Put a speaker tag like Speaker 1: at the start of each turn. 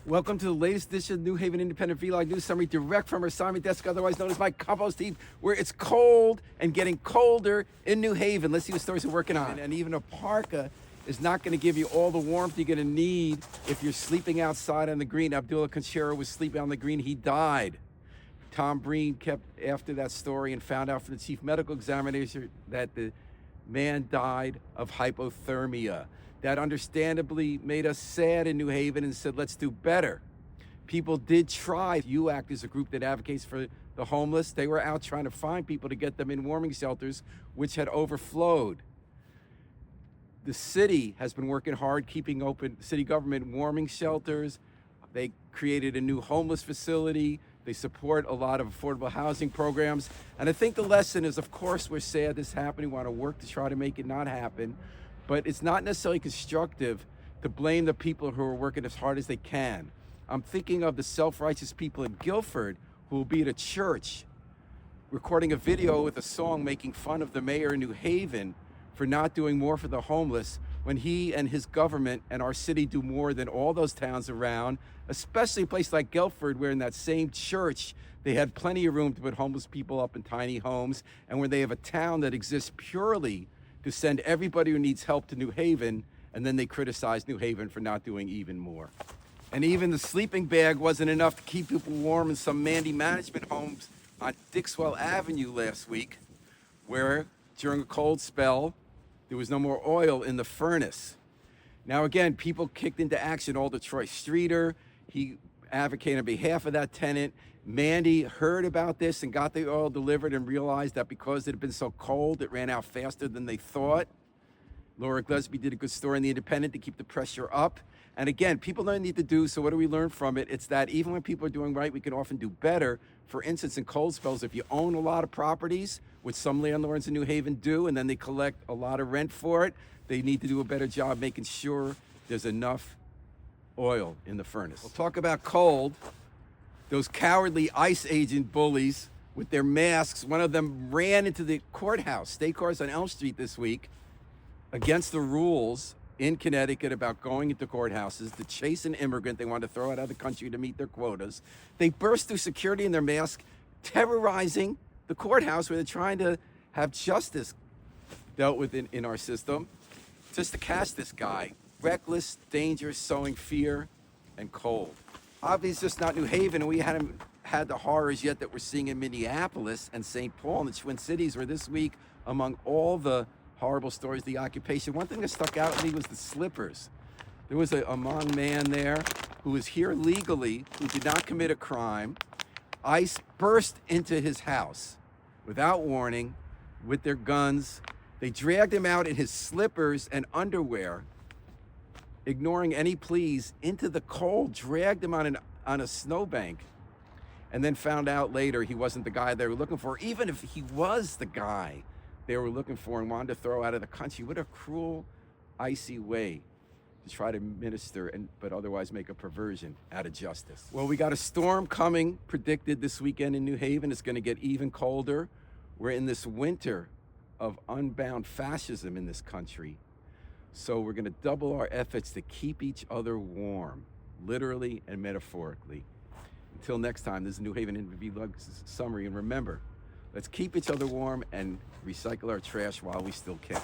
Speaker 1: Welcome to the latest edition of New Haven Independent Vlog News Summary, direct from our assignment desk, otherwise known as my Compost Heap, where it's cold and getting colder in New Haven. Let's see what stories we're working on. And even a parka is not going to give you all the warmth you're going to need if you're sleeping outside on the green. Abdullah Conchero was sleeping on the green. He died. Tom Breen kept after that story and found out from the chief medical examiner that the man died of hypothermia. That understandably made us sad in New Haven and said, let's do better. People did try. UACT is a group that advocates for the homeless. They were out trying to find people to get them in warming shelters, which had overflowed. The city has been working hard, keeping open city government warming shelters. They created a new homeless facility. They support a lot of affordable housing programs. And I think the lesson is, of course, we're sad this happened. We want to work to try to make it not happen. But it's not necessarily constructive to blame the people who are working as hard as they can. I'm thinking of the self-righteous people in Guilford who will be at a church recording a video with a song making fun of the mayor in New Haven for not doing more for the homeless when he and his government and our city do more than all those towns around, especially a place like Guilford, where in that same church they had plenty of room to put homeless people up in tiny homes, and where they have a town that exists purely to send everybody who needs help to New Haven, and then they criticize New Haven for not doing even more. And even the sleeping bag wasn't enough to keep people warm in some Mandy management homes on Dixwell Avenue last week, where during a cold spell, there was no more oil in the furnace. Now again, people kicked into action. Alder Troy Streeter, he advocated on behalf of that tenant. Mandy heard about this and got the oil delivered and realized that because it had been so cold, it ran out faster than they thought. Laura Gillespie did a good story in The Independent to keep the pressure up. And again, people don't need to do, so what do we learn from it? It's that even when people are doing right, we can often do better. For instance, in cold spells, if you own a lot of properties, which some landlords in New Haven do, and then they collect a lot of rent for it, they need to do a better job making sure there's enough oil in the furnace. We'll talk about cold. Those cowardly ICE agent bullies with their masks, one of them ran into the courthouse, state courts on Elm Street this week, against the rules in Connecticut about going into courthouses to chase an immigrant they want to throw out of the country to meet their quotas. They burst through security in their mask, terrorizing the courthouse where they're trying to have justice dealt with in our system, just to catch this guy. Reckless, dangerous, sowing fear and cold. Obviously, it's not New Haven, and we haven't had the horrors yet that we're seeing in Minneapolis and St. Paul and the Twin Cities, where this week, among all the horrible stories, the occupation, one thing that stuck out to me was the slippers. There was a Hmong man there who was here legally, who did not commit a crime. ICE burst into his house without warning with their guns. They dragged him out in his slippers and underwear, ignoring any pleas, into the cold, dragged him on a snowbank, and then found out later he wasn't the guy they were looking for. Even if he was the guy they were looking for and wanted to throw out of the country, what a cruel, icy way to try to minister but otherwise make a perversion out of justice. Well, we got a storm coming predicted this weekend in New Haven. It's going to get even colder. We're in this winter of unbound fascism in this country. So we're going to double our efforts to keep each other warm, literally and metaphorically. Until next time, this is New Haven Vlog Summary. And remember, let's keep each other warm and recycle our trash while we still can.